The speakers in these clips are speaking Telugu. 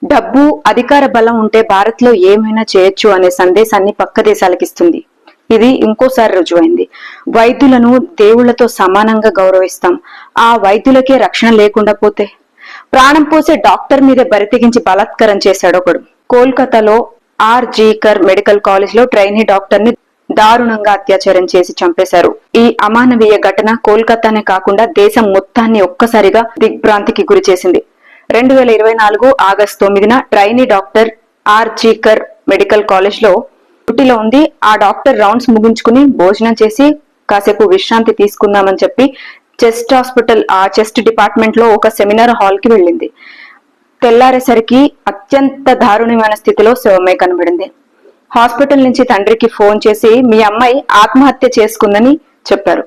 డబ్బు, అధికార బలం ఉంటే భారత్ లో ఏమైనా చేయొచ్చు అనే సందేశాన్ని పక్క దేశాలకు ఇస్తుంది. ఇది ఇంకోసారి రుజువైంది. వైద్యులను దేవుళ్లతో సమానంగా గౌరవిస్తాం. ఆ వైద్యులకే రక్షణ లేకుండా పోతే? ప్రాణం పోసే డాక్టర్ మీదే బరితెగించి బలాత్కారం చేశాడు ఒకడు. కోల్కతాలో ఆర్.జీ.కర్ మెడికల్ కాలేజ్ లో ట్రైనీ డాక్టర్ ని దారుణంగా అత్యాచారం చేసి చంపేశారు. ఈ అమానవీయ ఘటన కోల్కతానే కాకుండా దేశం మొత్తాన్ని ఒక్కసారిగా దిగ్భ్రాంతికి గురి చేసింది. 2024 ఆగస్టు 9న trainee doctor R G Kar medical college లో డ్యూటీలో ఉంది. ఆ డాక్టర్ రౌండ్స్ ముగించుకుని భోజనం చేసి కాసేపు విశ్రాంతి తీసుకుందామని చెప్పి చెస్ట్ డిపార్ట్మెంట్ లో ఒక సెమినార్ హాల్ కి వెళ్ళింది. తెల్లారేసరికి అత్యంత దారుణమైన స్థితిలో శవమై కనబడింది. హాస్పిటల్ నుంచి తండ్రికి ఫోన్ చేసి మీ అమ్మాయి ఆత్మహత్య చేసుకుందని చెప్పారు.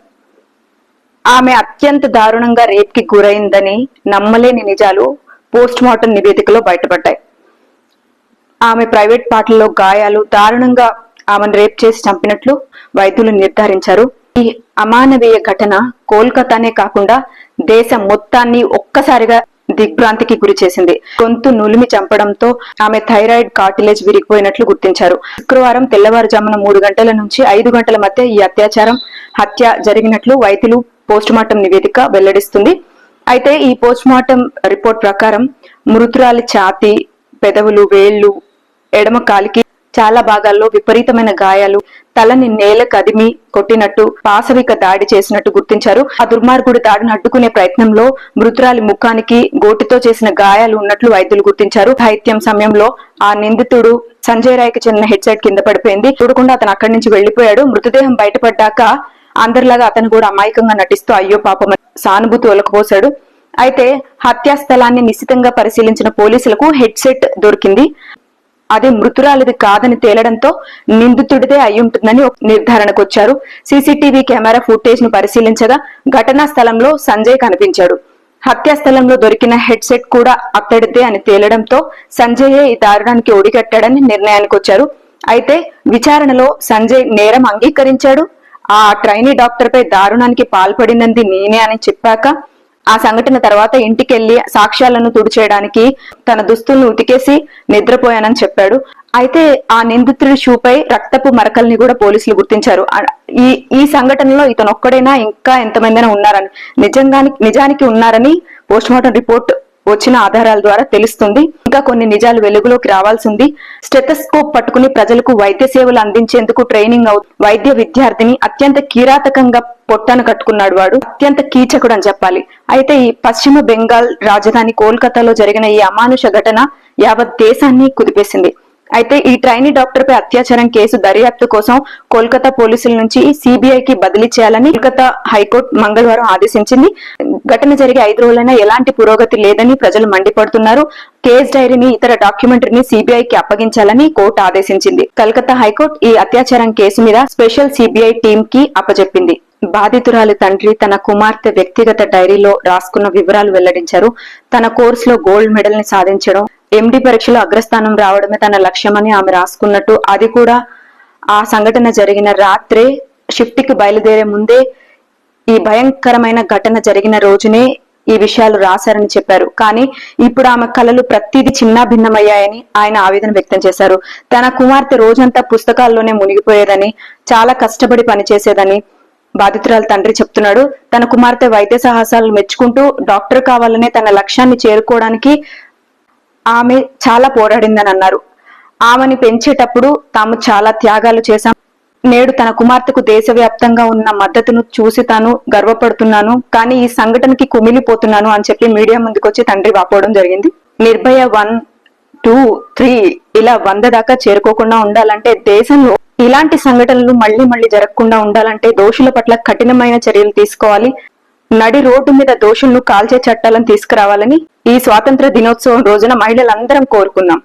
ఆమె అత్యంత దారుణంగా రేప్ కి గురైందని నమ్మలేని నిజాలు పోస్ట్ మార్టం నివేదికలో బయటపడ్డాయి. ఆమె ప్రైవేట్ పార్టీలో గాయాలు, దారుణంగా ఆమెను రేప్ చేసి చంపినట్లు వైద్యులు నిర్ధారించారు. ఈ అమానవీయ ఘటన కోల్కతానే కాకుండా దేశం మొత్తాన్ని ఒక్కసారిగా దిగ్భ్రాంతికి గురి చేసింది. గొంతు నులిమి చంపడంతో ఆమె థైరాయిడ్ కార్టిలేజ్ విరిగిపోయినట్లు గుర్తించారు. శుక్రవారం తెల్లవారుజామున 3 గంటల నుంచి 5 గంటల మధ్య ఈ హత్య జరిగినట్లు వైద్యులు పోస్ట్ మార్టం నివేదిక వెల్లడిస్తుంది. అయితే ఈ పోస్ట్ మార్టం రిపోర్ట్ ప్రకారం మృతురాలి ఛాతీ, పెదవులు, వేళ్లు, ఎడమ కాలికి చాలా భాగాల్లో విపరీతమైన గాయాలు, తలని నేల కదిమి కొట్టినట్టు, పాశవిక దాడి చేసినట్టు గుర్తించారు. ఆ దుర్మార్గుడి దాడిని అడ్డుకునే ప్రయత్నంలో మృతురాలి ముఖానికి గోటితో చేసిన గాయాలు ఉన్నట్లు వైద్యులు గుర్తించారు. సాహిత్యం సమయంలో ఆ నిందితుడు సంజయ్ రాయ్కి చెందిన హెడ్సెట్ కింద పడిపోయింది. చూడకుండా అతను అక్కడి నుంచి వెళ్లిపోయాడు. మృతదేహం బయటపడ్డాక అందరిలాగా అతను కూడా అమాయకంగా నటిస్తూ అయ్యో పాపం సానుభూతి ఒలకపోసాడు. అయితే హత్యా స్థలాన్ని నిశితంగా పరిశీలించిన పోలీసులకు హెడ్సెట్ దొరికింది. అది మృతురాలిది కాదని తేలడంతో నిందితుడిదే అయ్యుంటుందని నిర్ధారణకు వచ్చారు. సీసీటీవీ కెమెరా ఫుటేజ్ ను పరిశీలించగా ఘటనా స్థలంలో సంజయ్ కనిపించాడు. హత్యా స్థలంలో దొరికిన హెడ్సెట్ కూడా అతడిదే అని తేలడంతో సంజయే ఈ దారుణానికి ఒడిగట్టాడని నిర్ణయానికి వచ్చారు. అయితే విచారణలో సంజయ్ నేరం అంగీకరించాడు. ఆ ట్రైనీ డాక్టర్ పై దారుణానికి పాల్పడినది నేనే అని చెప్పాక ఆ సంఘటన తర్వాత ఇంటికెళ్లి సాక్ష్యాలను తుడిచేయడానికి తన దుస్తులను ఉతికేసి నిద్రపోయానని చెప్పాడు. అయితే ఆ నిందితుడి షూపై రక్తపు మరకల్ని కూడా పోలీసులు గుర్తించారు. ఈ సంఘటనలో ఇతను ఒక్కడైనా ఇంకా ఎంతమందైనా ఉన్నారని నిజానికి ఉన్నారని పోస్ట్ మార్టం రిపోర్ట్ వచ్చిన ఆధారాల ద్వారా తెలుస్తుంది. ఇంకా కొన్ని నిజాలు వెలుగులోకి రావాల్సి ఉంది. స్టెథోస్కోప్ పట్టుకుని ప్రజలకు వైద్య సేవలు అందించేందుకు ట్రైనింగ్ వైద్య విద్యార్థిని అత్యంత కిరాతకంగా పొట్టను కట్టుకున్నాడు. వాడు అత్యంత కీచకుడు అని చెప్పాలి. అయితే ఈ పశ్చిమ బెంగాల్ రాజధాని కోల్కతాలో జరిగిన ఈ అమానుష ఘటన యావత్ దేశాన్ని కుదిపేసింది. అయితే ఈ ట్రైనీ డాక్టర్ పై అత్యాచారం కేసు దర్యాప్తు కోసం కోల్కతా పోలీసుల నుంచి సిబిఐకి బదిలీ చేయాలని కోల్కతా హైకోర్టు మంగళవారం ఆదేశించింది. ఘటన జరిగి 5 రోజులైనా ఎలాంటి పురోగతి లేదని ప్రజలు మండిపడుతున్నారు. కేస్ డైరీని, ఇతర డాక్యుమెంటరీని సిబిఐకి అప్పగించాలని కోర్టు ఆదేశించింది. కలకత్తా హైకోర్టు ఈ అత్యాచారం కేసు మీద స్పెషల్ సిబిఐ టీమ్ కి అప్పచెప్పింది. బాధితురాలి తండ్రి తన కుమార్తె వ్యక్తిగత డైరీలో రాసుకున్న వివరాలు వెల్లడించారు. తన కోర్సులో గోల్డ్ మెడల్ ని సాధించడం, ఎండి పరీక్షలో అగ్రస్థానం రావడమే తన లక్ష్యమని ఆమె రాసుకున్నట్టు, అది కూడా ఆ సంఘటన జరిగిన రాత్రే షిఫ్ట్ కి బయలుదేరే ముందే ఈ భయంకరమైన ఘటన జరిగిన రోజునే ఈ విషయాలు రాశారని చెప్పారు. కానీ ఇప్పుడు ఆమె కలలు ప్రతిదీ చిన్నాభిన్నమయ్యాయని ఆయన ఆవేదన వ్యక్తం చేశారు. తన కుమార్తె రోజంతా పుస్తకాల్లోనే మునిగిపోయేదని, చాలా కష్టపడి పనిచేసేదని బాధితురాలు తండ్రి చెప్తున్నాడు. తన కుమార్తె వైద్య సాహసాలను మెచ్చుకుంటూ డాక్టర్ కావాలనే తన లక్ష్యాన్ని చేరుకోవడానికి ఆమె చాలా పోరాడిందని అన్నారు. ఆమెని పెంచేటప్పుడు తాము చాలా త్యాగాలు చేశాం. నేడు తన కుమార్తెకు దేశవ్యాప్తంగా ఉన్న మద్దతును చూసి తాను గర్వపడుతున్నాను, కానీ ఈ సంఘటనకి కుమిలిపోతున్నాను అని చెప్పి మీడియా ముందుకొచ్చి తండ్రి వాపోవడం జరిగింది. నిర్భయ 1, 2, 3 ఇలా 100 దాకా చేరుకోకుండా ఉండాలంటే, దేశంలో ఇలాంటి సంఘటనలు మళ్లీ జరగకుండా ఉండాలంటే దోషుల పట్ల కఠినమైన చర్యలు తీసుకోవాలి. నడి రోడ్డు మీద దోషులను కాల్చే చట్టాలను తీసుకురావాలని ఈ స్వాతంత్ర దినోత్సవం రోజున మహిళలందరం కోరుకున్నాం.